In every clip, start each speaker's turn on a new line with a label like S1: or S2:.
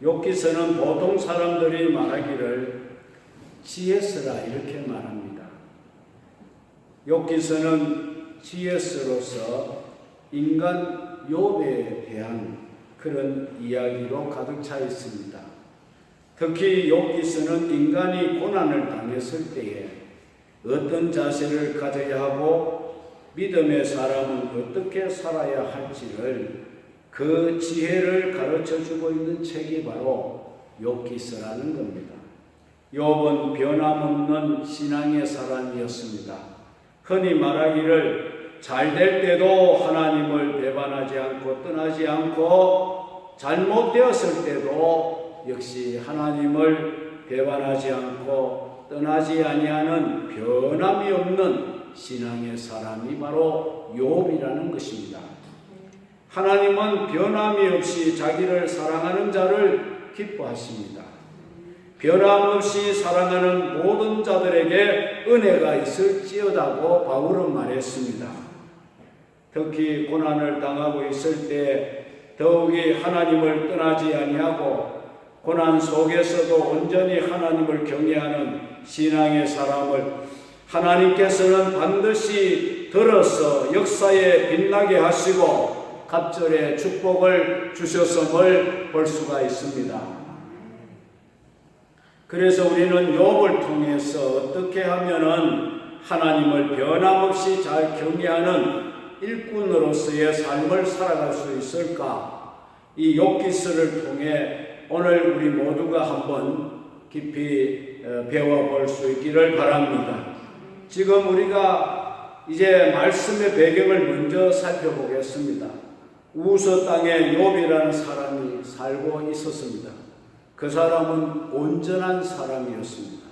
S1: 욥기서는 보통 사람들이 말하기를 지혜스라 이렇게 말합니다. 욥기서는 지혜스로서 인간 욥에 대한 그런 이야기로 가득 차 있습니다. 특히 욥기서는 인간이 고난을 당했을 때에 어떤 자세를 가져야 하고 믿음의 사람은 어떻게 살아야 할지를 그 지혜를 가르쳐주고 있는 책이 바로 욥기서라는 겁니다. 욥은 변함없는 신앙의 사람이었습니다. 흔히 말하기를 잘 될 때도 하나님을 배반하지 않고 떠나지 않고 잘못되었을 때도 역시 하나님을 배반하지 않고 떠나지 아니하는 변함이 없는 신앙의 사람이 바로 욥이라는 것입니다. 하나님은 변함이 없이 자기를 사랑하는 자를 기뻐하십니다. 변함없이 사랑하는 모든 자들에게 은혜가 있을지어다고 바울은 말했습니다. 특히 고난을 당하고 있을 때 더욱이 하나님을 떠나지 아니하고 고난 속에서도 온전히 하나님을 경외하는 신앙의 사람을 하나님께서는 반드시 들어서 역사에 빛나게 하시고 갑절의 축복을 주셨음을 볼 수가 있습니다. 그래서 우리는 욥을 통해서 어떻게 하면은 하나님을 변함없이 잘 경외하는 일꾼으로서의 삶을 살아갈 수 있을까? 이 욥기서를 통해 오늘 우리 모두가 한번 깊이 배워볼 수 있기를 바랍니다. 지금 우리가 이제 말씀의 배경을 먼저 살펴보겠습니다. 우스 땅에 욥이라는 사람이 살고 있었습니다. 그 사람은 온전한 사람이었습니다.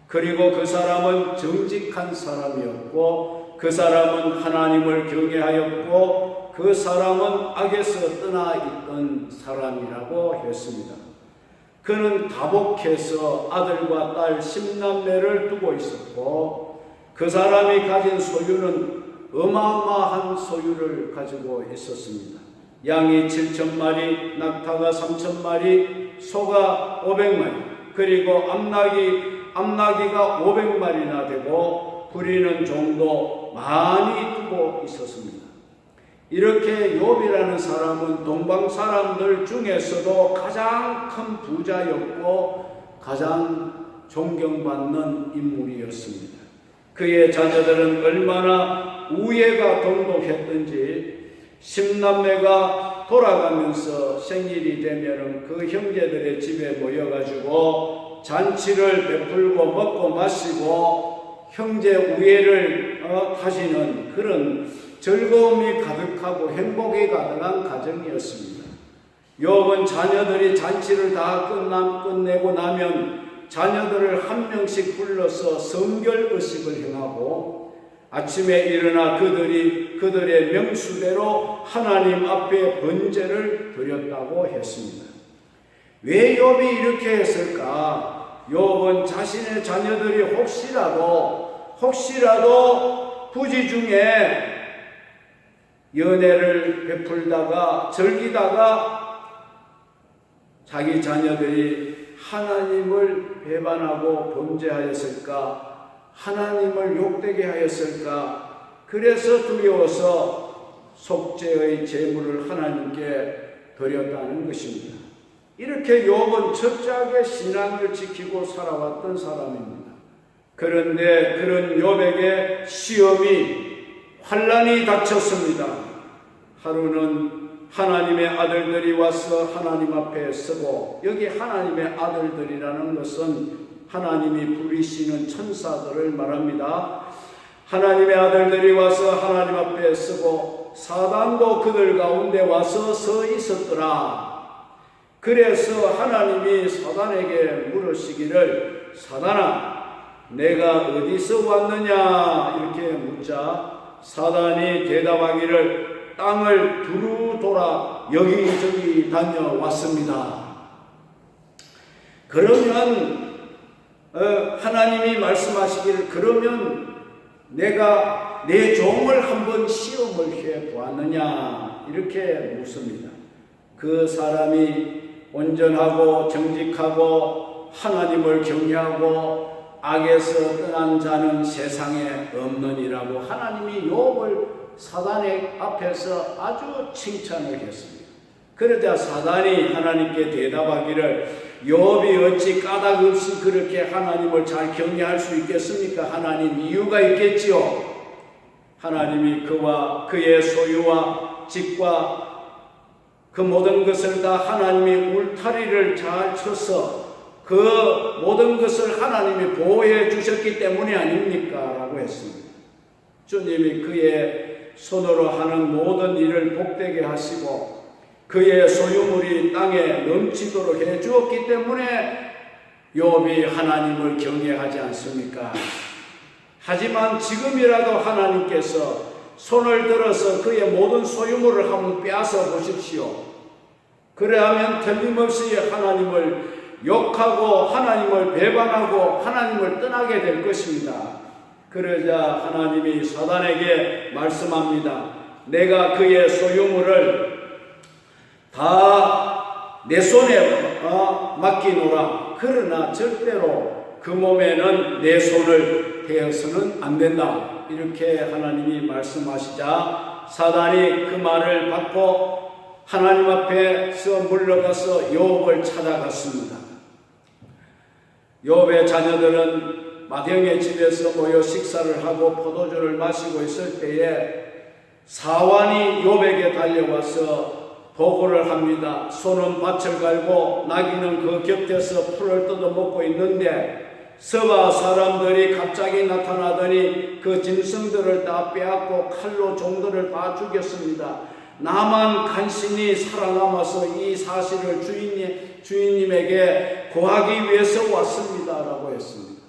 S1: 그리고 그 사람은 정직한 사람이었고 그 사람은 하나님을 경외하였고 그 사람은 악에서 떠나 있던 사람이라고 했습니다. 그는 다복해서 아들과 딸 10남매를 두고 있었고 그 사람이 가진 소유는 어마어마한 소유를 가지고 있었습니다. 양이 7,000마리, 낙타가 3,000마리, 소가 500마리, 그리고 암나기가 500마리나 되고 부리는 종도 많이 두고 있었습니다. 이렇게 욥이라는 사람은 동방 사람들 중에서도 가장 큰 부자였고 가장 존경받는 인물이었습니다. 그의 자녀들은 얼마나 우애가 돈독했던지 10남매가 돌아가면서 생일이 되면 그 형제들의 집에 모여가지고 잔치를 베풀고 먹고 마시고 형제 우애를 하시는 그런 즐거움이 가득하고 행복이 가득한 가정이었습니다. 욥은 자녀들이 잔치를 다 끝내고 나면 자녀들을 한 명씩 불러서 성결의식을 행하고 아침에 일어나 그들의 명수대로 하나님 앞에 번제를 드렸다고 했습니다. 왜 욥이 이렇게 했을까? 욥은 자신의 자녀들이 혹시라도 부지 중에 연애를 베풀다가 즐기다가 자기 자녀들이 하나님을 배반하고 범죄하였을까? 하나님을 욕되게 하였을까? 그래서 두려워서 속죄의 제물을 하나님께 드렸다는 것입니다. 이렇게 욥은 철저하게 신앙을 지키고 살아왔던 사람입니다. 그런데 그런 욥에게 시험이 환난이 닥쳤습니다. 하루는 하나님의 아들들이 와서 하나님 앞에 서고, 여기 하나님의 아들들이라는 것은 하나님이 부리시는 천사들을 말합니다. 하나님의 아들들이 와서 하나님 앞에 서고 사단도 그들 가운데 와서 서 있었더라. 그래서 하나님이 사단에게 물으시기를, 사단아, 내가 어디서 왔느냐? 이렇게 묻자 사단이 대답하기를, 땅을 두루 돌아 여기저기 다녀왔습니다. 그러면 하나님이 말씀하시기를, 그러면 내가 내 종을 한번 시험을 해 보았느냐? 이렇게 묻습니다. 그 사람이 온전하고 정직하고 하나님을 경외하고 악에서 떠난 자는 세상에 없느니라고 하나님이 욥을 사단의 앞에서 아주 칭찬을 했습니다. 그러자 사단이 하나님께 대답하기를 욥이 어찌 까닭 없이 그렇게 하나님을 잘 경외할 수 있겠습니까? 하나님 이유가 있겠지요. 하나님이 그와 그의 소유와 집과 그 모든 것을 다 하나님이 울타리를 잘 쳐서 그 모든 것을 하나님이 보호해 주셨기 때문이 아닙니까? 라고 했습니다. 주님이 그의 손으로 하는 모든 일을 복되게 하시고 그의 소유물이 땅에 넘치도록 해 주었기 때문에 욥이 하나님을 경외하지 않습니까? 하지만 지금이라도 하나님께서 손을 들어서 그의 모든 소유물을 한번 빼앗아 보십시오. 그래야면 틀림없이 하나님을 욕하고 하나님을 배반하고 하나님을 떠나게 될 것입니다. 그러자 하나님이 사단에게 말씀합니다. 내가 그의 소유물을 다 내 손에 맡기노라. 그러나 절대로 그 몸에는 내 손을 대어서는 안 된다. 이렇게 하나님이 말씀하시자 사단이 그 말을 받고 하나님 앞에서 물러가서 욥을 찾아갔습니다. 욥의 자녀들은 맏형의 집에서 모여 식사를 하고 포도주를 마시고 있을 때에 사환이 욥에게 달려와서 보고를 합니다. 소는 밭을 갈고 나귀는 그 곁에서 풀을 뜯어먹고 있는데 서바 사람들이 갑자기 나타나더니 그 짐승들을 다 빼앗고 칼로 종들을 다 죽였습니다. 나만 간신히 살아남아서 이 사실을 주인님에게 고하기 위해서 왔습니다. 라고 했습니다.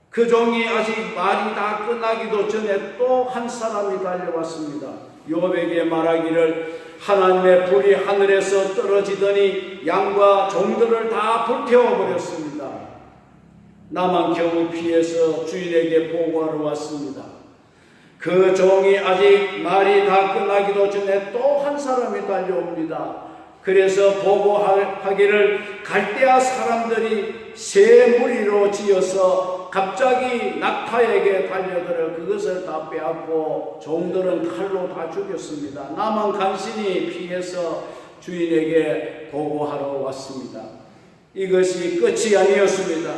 S1: 그 종이 아직 말이 다 끝나기도 전에 또 한 사람이 달려왔습니다. 욥에게 말하기를 하나님의 불이 하늘에서 떨어지더니 양과 종들을 다 불태워버렸습니다. 나만 겨우 피해서 주인에게 보고하러 왔습니다. 그 종이 아직 말이 다 끝나기도 전에 또 한 사람이 달려옵니다. 그래서 보고하기를 갈대아 사람들이 새 무리로 지어서 갑자기 낙타에게 달려들어 그것을 다 빼앗고 종들은 칼로 다 죽였습니다. 나만 간신히 피해서 주인에게 보고하러 왔습니다. 이것이 끝이 아니었습니다.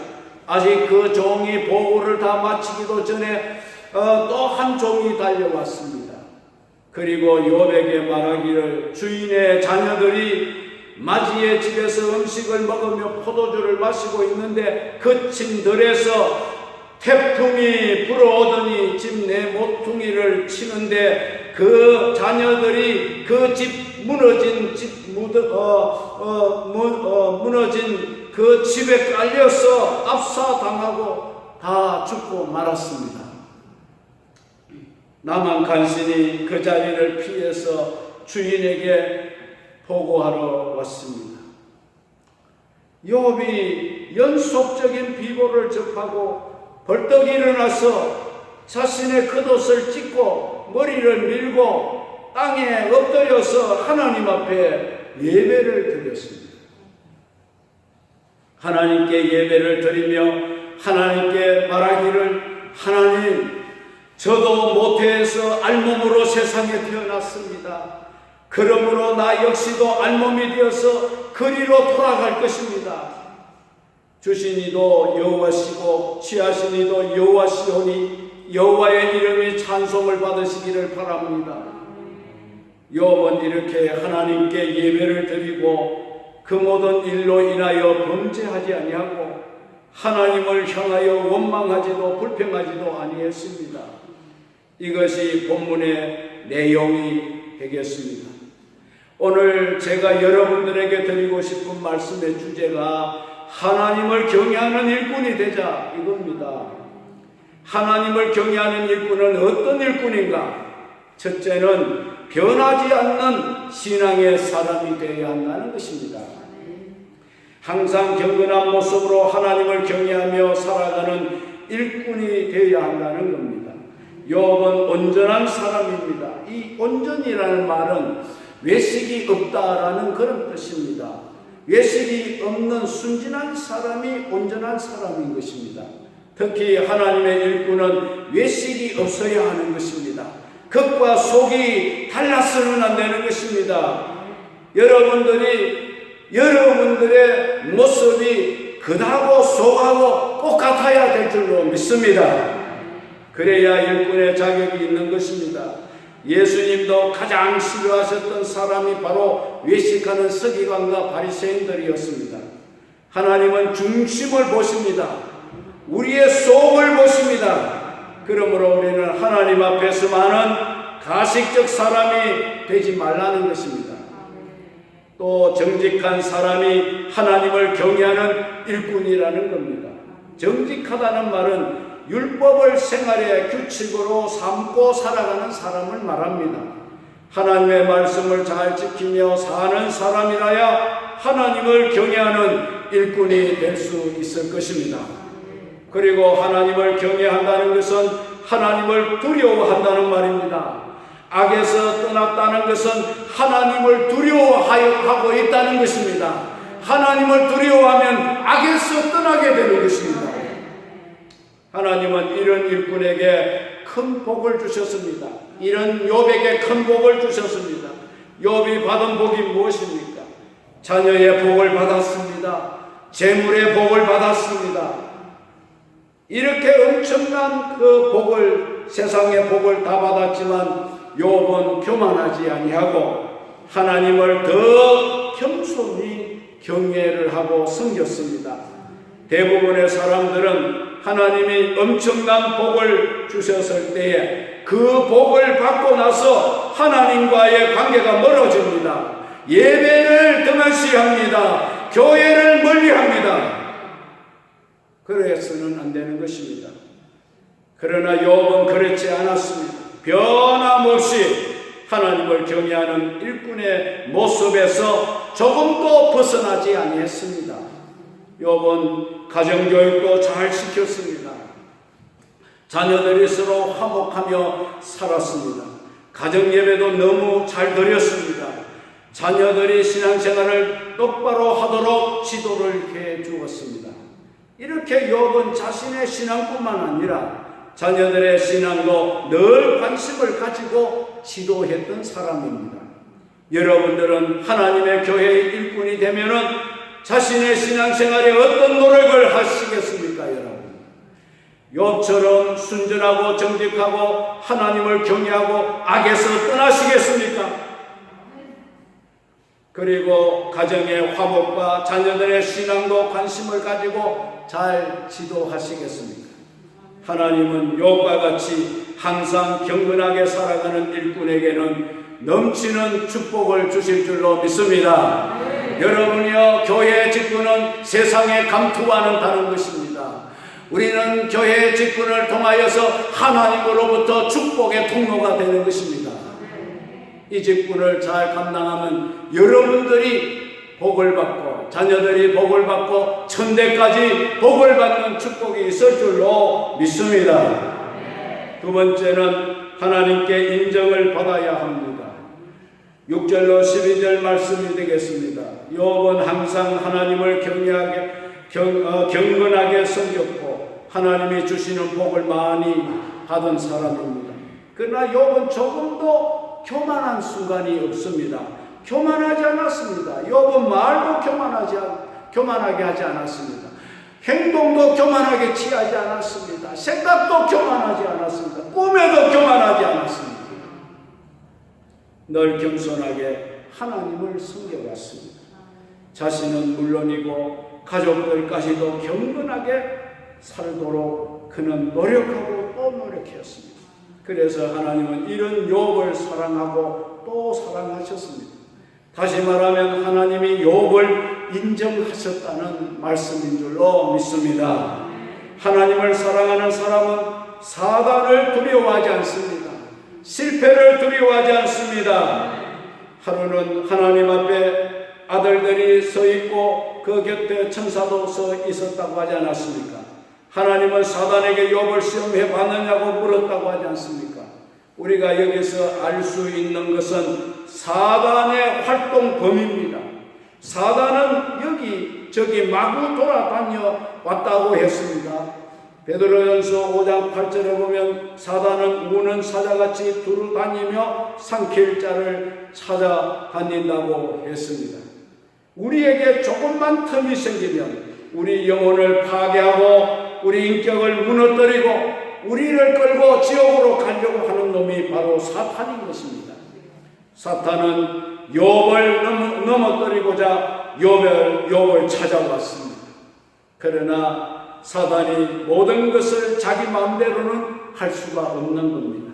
S1: 아직 그 종이 보고를 다 마치기도 전에 또 한 종이 달려왔습니다. 그리고 욥에게 말하기를 주인의 자녀들이 마지의 집에서 음식을 먹으며 포도주를 마시고 있는데 그친 들에서 태풍이 불어오더니 집 내 모퉁이를 치는데 그 자녀들이 그 집 무너진 그 집에 깔려서 압사당하고 다 죽고 말았습니다. 나만 간신히 그 자리를 피해서 주인에게 보고하러 왔습니다. 욥이 연속적인 비보를 접하고 벌떡 일어나서 자신의 겉옷을 찢고 머리를 밀고 땅에 엎드려서 하나님 앞에 예배를 드렸습니다. 하나님께 예배를 드리며 하나님께 말하기를 하나님, 저도 모태에서 알몸으로 세상에 태어났습니다. 그러므로 나 역시도 알몸이 되어서 그리로 돌아갈 것입니다. 주신 이도 여호와시고 취하신 이도 여호와시오니 여호와의 이름이 찬송을 받으시기를 바랍니다. 욥은 이렇게 하나님께 예배를 드리고 그 모든 일로 인하여 범죄하지 아니하고 하나님을 향하여 원망하지도 불평하지도 아니했습니다. 이것이 본문의 내용이 되겠습니다. 오늘 제가 여러분들에게 드리고 싶은 말씀의 주제가 하나님을 경외하는 일꾼이 되자 이겁니다. 하나님을 경외하는 일꾼은 어떤 일꾼인가? 첫째는 변하지 않는 신앙의 사람이 되어야 한다는 것입니다. 항상 경건한 모습으로 하나님을 경외하며 살아가는 일꾼이 되어야 한다는 겁니다. 욥은 온전한 사람입니다. 이 온전이라는 말은 외식이 없다라는 그런 뜻입니다. 외식이 없는 순진한 사람이 온전한 사람인 것입니다. 특히 하나님의 일꾼은 외식이 없어야 하는 것입니다. 겉과 속이 달라서는 안 되는 것입니다. 여러분들의 모습이 겉하고 속하고 똑같아야 될 줄로 믿습니다. 그래야 일꾼의 자격이 있는 것입니다. 예수님도 가장 싫어하셨던 사람이 바로 외식하는 서기관과 바리새인들이었습니다. 하나님은 중심을 보십니다. 우리의 속을 보십니다. 그러므로 우리는 하나님 앞에서만은 가식적 사람이 되지 말라는 것입니다. 또 정직한 사람이 하나님을 경외하는 일꾼이라는 겁니다. 정직하다는 말은 율법을 생활의 규칙으로 삼고 살아가는 사람을 말합니다. 하나님의 말씀을 잘 지키며 사는 사람이라야 하나님을 경외하는 일꾼이 될 수 있을 것입니다. 그리고 하나님을 경외한다는 것은 하나님을 두려워한다는 말입니다. 악에서 떠났다는 것은 하나님을 두려워하고 있다는 것입니다. 하나님을 두려워하면 악에서 떠나게 되는 것입니다. 하나님은 이런 일꾼에게 큰 복을 주셨습니다. 이런 욥에게 큰 복을 주셨습니다. 욥이 받은 복이 무엇입니까? 자녀의 복을 받았습니다. 재물의 복을 받았습니다. 이렇게 엄청난 그 복을, 세상의 복을 다 받았지만 욥은 교만하지 아니하고 하나님을 더 겸손히 경외를 하고 섬겼습니다. 대부분의 사람들은 하나님이 엄청난 복을 주셨을 때에 그 복을 받고 나서 하나님과의 관계가 멀어집니다. 예배를 등한시합니다. 교회를 멀리합니다. 그래서는 안 되는 것입니다. 그러나 욥은 그렇지 않았습니다. 변함없이 하나님을 경외하는 일꾼의 모습에서 조금도 벗어나지 아니했습니다. 욥은 가정교육도 잘 시켰습니다. 자녀들이 서로 화목하며 살았습니다. 가정예배도 너무 잘 드렸습니다. 자녀들이 신앙생활을 똑바로 하도록 지도를 해 주었습니다. 이렇게 욥은 자신의 신앙뿐만 아니라 자녀들의 신앙도 늘 관심을 가지고 지도했던 사람입니다. 여러분들은 하나님의 교회의 일꾼이 되면은 자신의 신앙생활에 어떤 노력을 하시겠습니까, 여러분? 욥처럼 순전하고 정직하고 하나님을 경외하고 악에서 떠나시겠습니까? 그리고 가정의 화목과 자녀들의 신앙도 관심을 가지고 잘 지도하시겠습니까? 하나님은 욥과 같이 항상 경건하게 살아가는 일꾼에게는 넘치는 축복을 주실 줄로 믿습니다. 여러분이요, 교회의 직분은 세상에 감투와는 다른 것입니다. 우리는 교회의 직분을 통하여서 하나님으로부터 축복의 통로가 되는 것입니다. 이 직분을 잘 감당하면 여러분들이 복을 받고 자녀들이 복을 받고 천대까지 복을 받는 축복이 있을 줄로 믿습니다. 두 번째는 하나님께 인정을 받아야 합니다. 6절로 12절 말씀이 되겠습니다. 욥은 항상 하나님을 경건하게 섬겼고 하나님이 주시는 복을 많이 받은 사람입니다. 그러나 욥은 조금도 교만한 순간이 없습니다. 교만하지 않았습니다. 욥은 말도 교만하게 하지 않았습니다. 행동도 교만하게 취하지 않았습니다. 생각도 교만하지 않았습니다. 꿈에도 교만하지 않았습니다. 늘 겸손하게 하나님을 섬겨왔습니다. 자신은 물론이고 가족들까지도 경건하게 살도록 그는 노력하고 또 노력했습니다. 그래서 하나님은 이런 욥을 사랑하고 또 사랑하셨습니다. 다시 말하면 하나님이 욥을 인정하셨다는 말씀인 줄로 믿습니다. 하나님을 사랑하는 사람은 사단을 두려워하지 않습니다. 실패를 두려워하지 않습니다. 하루는 하나님 앞에 아들들이 서 있고 그 곁에 천사도 서 있었다고 하지 않았습니까? 하나님은 사단에게 욥을 시험해 봤느냐고 물었다고 하지 않습니까? 우리가 여기서 알 수 있는 것은 사단의 활동 범위입니다. 사단은 여기저기 마구 돌아다녀 왔다고 했습니다. 베드로전서 5장 8절에 보면 사단은 우는 사자같이 두루다니며 삼킬 자를 찾아다닌다고 했습니다. 우리에게 조금만 틈이 생기면 우리 영혼을 파괴하고 우리 인격을 무너뜨리고 우리를 끌고 지옥으로 가려고 하는 놈이 바로 사탄인 것입니다. 사탄은 욥을 넘어뜨리고자 욥을 찾아왔습니다. 그러나 사단이 모든 것을 자기 마음대로는 할 수가 없는 겁니다.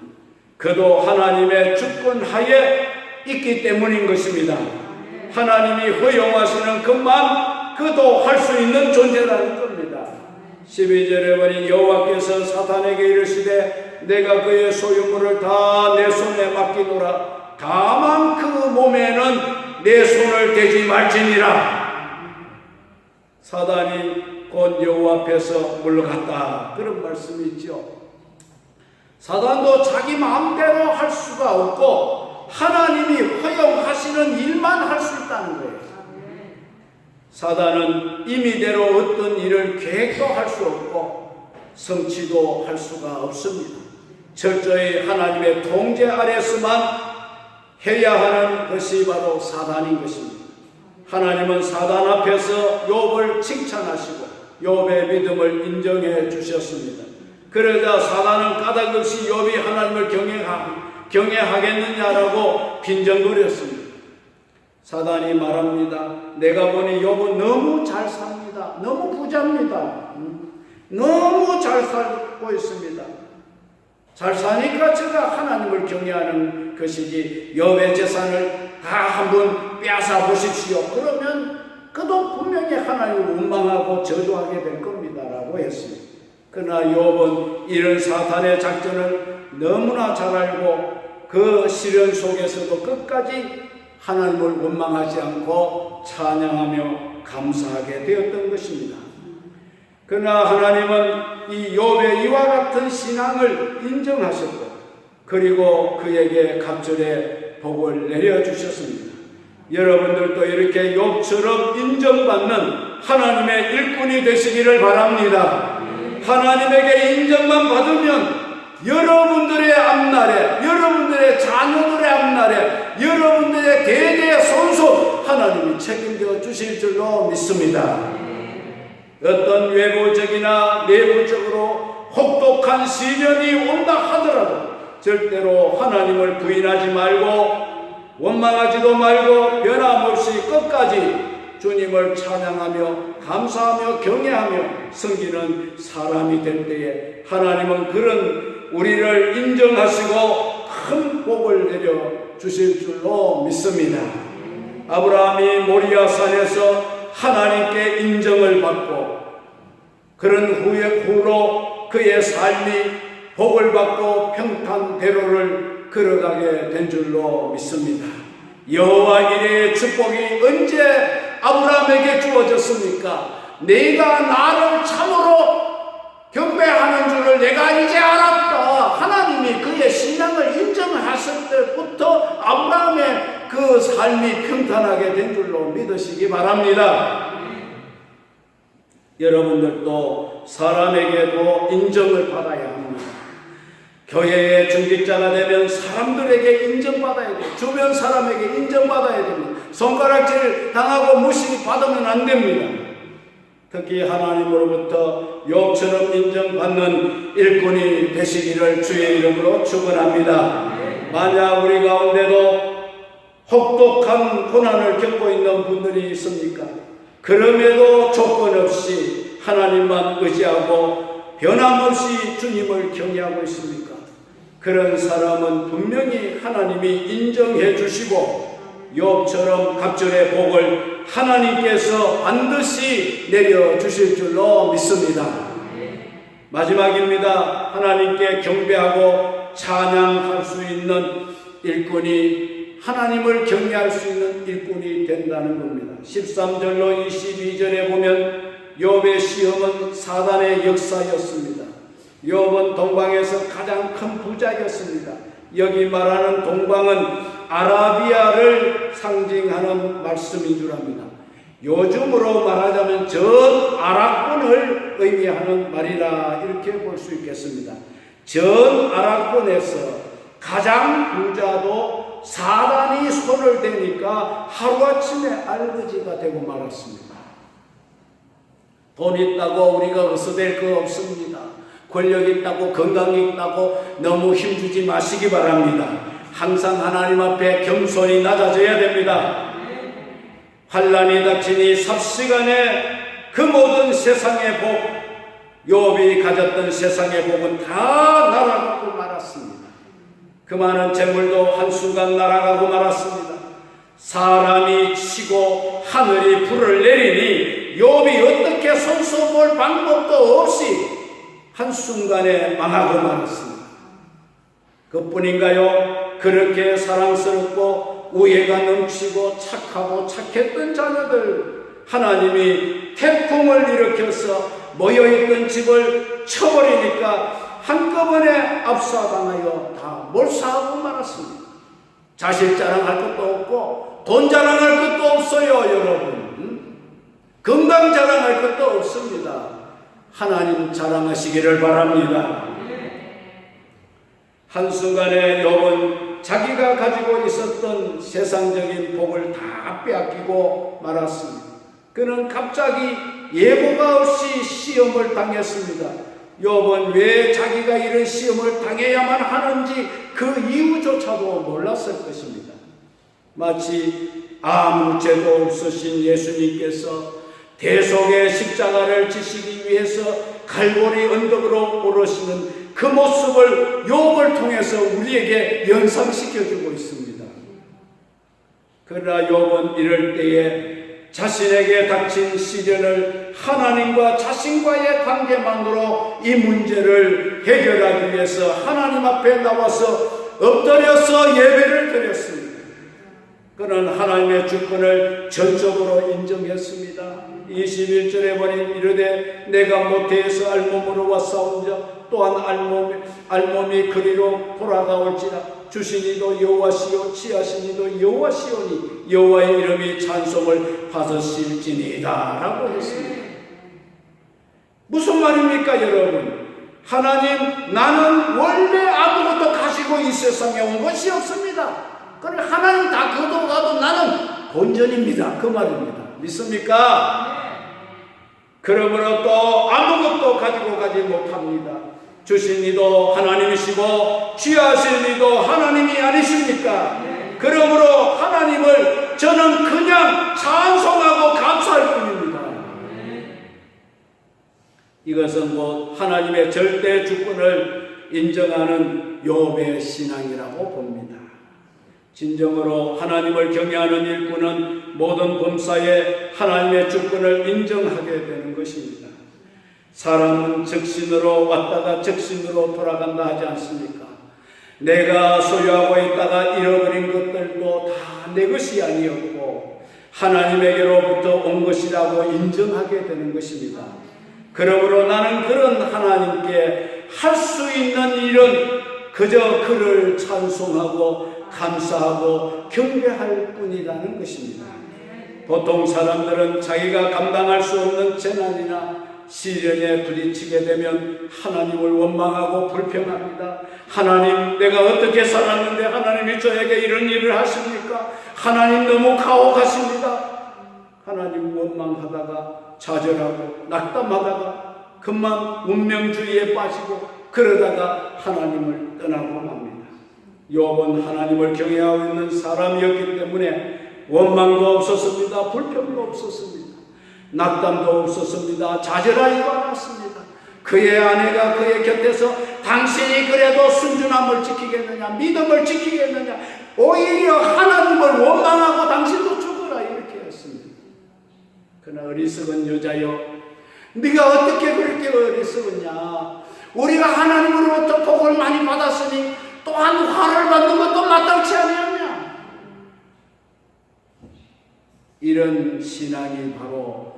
S1: 그도 하나님의 주권하에 있기 때문인 것입니다. 하나님이 허용하시는 것만 그도 할 수 있는 존재라는 겁니다. 12절에 보니 여호와께서 사탄에게 이르시되 내가 그의 소유물을 다 내 손에 맡기노라. 다만 그 몸에는 내 손을 대지 말지니라. 사단이 곧 여호와 앞에서 물러갔다, 그런 말씀이 있죠. 사단도 자기 마음대로 할 수가 없고 하나님이 허용하시는 일만 할 수 있다는 거예요. 사단은 임의대로 어떤 일을 계획도 할 수 없고 성취도 할 수가 없습니다. 철저히 하나님의 통제 아래서만 해야 하는 것이 바로 사단인 것입니다. 하나님은 사단 앞에서 욥을 칭찬하시고 욥의 믿음을 인정해 주셨습니다. 그러자 사단은 까닭없이 욥이 하나님을 경외하겠느냐라고 빈정거렸습니다. 사단이 말합니다. 내가 보니 욥은 너무 잘 삽니다. 너무 부자입니다. 너무 잘 살고 있습니다. 잘 사니까 제가 하나님을 경외하는 것이지 욥의 재산을 다 한번 빼앗아 보십시오. 그러면 그도 분명히 하나님을 원망하고 저주하게 될 겁니다 라고 했습니다. 그러나 욥은 이런 사탄의 작전을 너무나 잘 알고 그 시련 속에서도 끝까지 하나님을 원망하지 않고 찬양하며 감사하게 되었던 것입니다. 그러나 하나님은 이 욥의 이와 같은 신앙을 인정하셨고 그리고 그에게 갑절의 복을 내려주셨습니다. 여러분들도 이렇게 욥처럼 인정받는 하나님의 일꾼이 되시기를 바랍니다. 하나님에게 인정만 받으면 여러분들의 앞날에, 여러분들의 자녀들의 앞날에, 여러분들의 대대 손손 하나님이 책임져 주실 줄로 믿습니다. 어떤 외부적이나 내부적으로 혹독한 시련이 온다 하더라도 절대로 하나님을 부인하지 말고 원망하지도 말고 변함없이 끝까지 주님을 찬양하며 감사하며 경외하며 섬기는 사람이 될 때에 하나님은 그런 우리를 인정하시고 큰 복을 내려 주실 줄로 믿습니다. 아브라함이 모리아 산에서 하나님께 인정을 받고 그런 후로 그의 삶이 복을 받고 평탄대로를 걸어가게 된 줄로 믿습니다. 여호와 이레의 축복이 언제 아브라함에게 주어졌습니까? 내가 나를 참으로 경배하는 줄을 내가 이제 알았다. 하나님이 그의 신앙을 인정하실 때부터 아브라함의 그 삶이 평탄하게 된 줄로 믿으시기 바랍니다. 여러분들도 사람에게도 인정을 받아야 합니다. 교회의 중직자가 되면 사람들에게 인정받아야 돼요. 주변 사람에게 인정받아야 됩니다. 손가락질 당하고 무시받으면 안 됩니다. 특히 하나님으로부터 욥처럼 인정받는 일꾼이 되시기를 주의 이름으로 축원합니다. 만약 우리 가운데도 혹독한 고난을 겪고 있는 분들이 있습니까? 그럼에도 조건 없이 하나님만 의지하고 변함없이 주님을 경외하고 있습니까? 그런 사람은 분명히 하나님이 인정해 주시고 욥처럼 갑절의 복을 하나님께서 반드시 내려주실 줄로 믿습니다. 마지막입니다. 하나님께 경배하고 찬양할 수 있는 일꾼이 하나님을 경외할 수 있는 일꾼이 된다는 겁니다. 13절로 22절에 보면 욥의 시험은 사단의 역사였습니다. 욥은 동방에서 가장 큰 부자였습니다. 여기 말하는 동방은 아라비아를 상징하는 말씀인 줄 압니다. 요즘으로 말하자면 전 아랍권을 의미하는 말이라 이렇게 볼 수 있겠습니다. 전 아랍권에서 가장 부자도 사단이 손을 대니까 하루아침에 알거지가 되고 말았습니다. 돈 있다고 우리가 어서될 거 없습니다. 권력 있다고 건강 있다고 너무 힘주지 마시기 바랍니다. 항상 하나님 앞에 겸손히 낮아져야 됩니다. 환난이 닥치니 삽시간에 그 모든 세상의 복, 욥이 가졌던 세상의 복은 다 날아가고 말았습니다. 그 많은 재물도 한순간 날아가고 말았습니다. 사람이 치고 하늘이 불을 내리니 욥이 어떻게 손수 볼 방법도 없이 한순간에 망하고 말았습니다. 그뿐인가요? 그렇게 사랑스럽고 우애가 넘치고 착하고 착했던 자녀들, 하나님이 태풍을 일으켜서 모여있던 집을 쳐버리니까 한꺼번에 압사당하여 다 몰사하고 말았습니다. 자식 자랑할 것도 없고 돈 자랑할 것도 없어요, 여러분. 건강 자랑할 것도 없습니다. 하나님 자랑하시기를 바랍니다. 한순간에 욥은 자기가 가지고 있었던 세상적인 복을 다 빼앗기고 말았습니다. 그는 갑자기 예고가 없이 시험을 당했습니다. 욥은 왜 자기가 이런 시험을 당해야만 하는지 그 이유조차도 몰랐을 것입니다. 마치 아무 죄도 없으신 예수님께서 대속의 십자가를 지시기 위해서 갈보리 언덕으로 오르시는 그 모습을 욥을 통해서 우리에게 연상시켜주고 있습니다. 그러나 욥은 이럴 때에 자신에게 닥친 시련을 하나님과 자신과의 관계만으로 이 문제를 해결하기 위해서 하나님 앞에 나와서 엎드려서 예배를 드렸습니다. 그는 하나님의 주권을 전적으로 인정했습니다. 21절에 보니 이르되 내가 모태에서 알몸으로 왔사온자 또한 알몸이 그리로 돌아가올지라 주시니도 여호와시요 취하시니도 여호와시오니 여호와의 이름이 찬송을 받으실지니이다 라고 했습니다. 무슨 말입니까 여러분? 하나님, 나는 원래 아무것도 가지고 이 세상에 온 것이 없습니다. 그래 하나님 다 거둬가도 나는 본전입니다. 그 말입니다. 믿습니까? 그러므로 또 아무것도 가지고 가지 못합니다. 주신 이도 하나님이시고 취하신 이도 하나님이 아니십니까? 그러므로 하나님을 저는 그냥 찬송하고 감사할 뿐입니다. 이것은 곧 하나님의 절대 주권을 인정하는 욥의 신앙이라고 봅니다. 진정으로 하나님을 경외하는 일꾼은 모든 범사에 하나님의 주권을 인정하게 되는 것입니다. 사람은 적신으로 왔다가 적신으로 돌아간다 하지 않습니까? 내가 소유하고 있다가 잃어버린 것들도 다 내 것이 아니었고 하나님에게로부터 온 것이라고 인정하게 되는 것입니다. 그러므로 나는 그런 하나님께 할 수 있는 일은 그저 그를 찬송하고 감사하고 경배할 뿐이라는 것입니다. 보통 사람들은 자기가 감당할 수 없는 재난이나 시련에 부딪히게 되면 하나님을 원망하고 불평합니다. 하나님, 내가 어떻게 살았는데 하나님이 저에게 이런 일을 하십니까? 하나님 너무 가혹하십니다. 하나님 원망하다가 좌절하고 낙담하다가 그만 운명주의에 빠지고 그러다가 하나님을 떠나고 맙니다. 욥은 하나님을 경외하고 있는 사람이었기 때문에 원망도 없었습니다. 불평도 없었습니다. 낙담도 없었습니다. 좌절하지도 않았습니다. 그의 아내가 그의 곁에서 당신이 그래도 순전함을 지키겠느냐, 믿음을 지키겠느냐, 오히려 하나님을 원망하고 당신도 죽어라 이렇게 했습니다. 그러나 어리석은 여자여, 네가 어떻게 그렇게 어리석었냐? 우리가 하나님으로부터 복을 많이 받았으니 또한 화를 받는 것도 마땅치 않느냐? 이런 신앙이 바로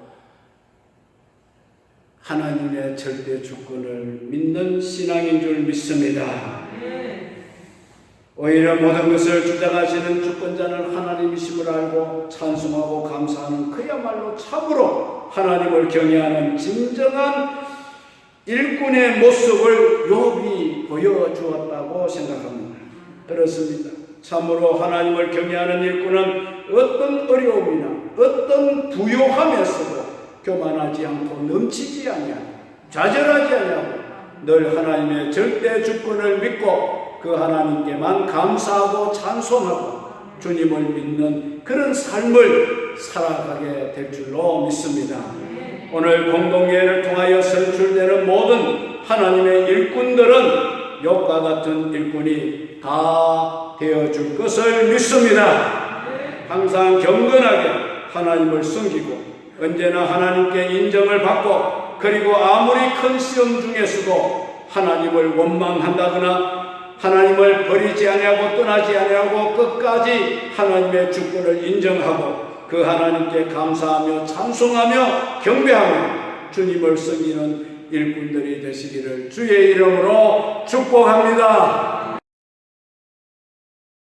S1: 하나님의 절대 주권을 믿는 신앙인 줄 믿습니다. 오히려 모든 것을 주장하시는 주권자는 하나님이시죠. 분이심을 알고 찬송하고 감사하는 그야말로 참으로 하나님을 경외하는 진정한 일꾼의 모습을 욥이 보여주었다고 생각합니다. 그렇습니다. 참으로 하나님을 경외하는 일꾼은 어떤 어려움이나 어떤 부요함에서도 교만하지 않고 넘치지 아니하고 좌절하지 아니하고 늘 하나님의 절대 주권을 믿고 그 하나님께만 감사하고 찬송하고 주님을 믿는 그런 삶을 살아가게 될 줄로 믿습니다. 오늘 공동예를 통하여 선출되는 모든 하나님의 일꾼들은 욥과 같은 일꾼이 다 되어줄 것을 믿습니다. 항상 경건하게 하나님을 섬기고 언제나 하나님께 인정을 받고 그리고 아무리 큰 시험 중에서도 하나님을 원망한다거나 하나님을 버리지 아니하고 떠나지 아니하고 끝까지 하나님의 주권을 인정하고 그 하나님께 감사하며 찬송하며 경배하며 주님을 섬기는 일꾼들이 되시기를 주의 이름으로 축복합니다.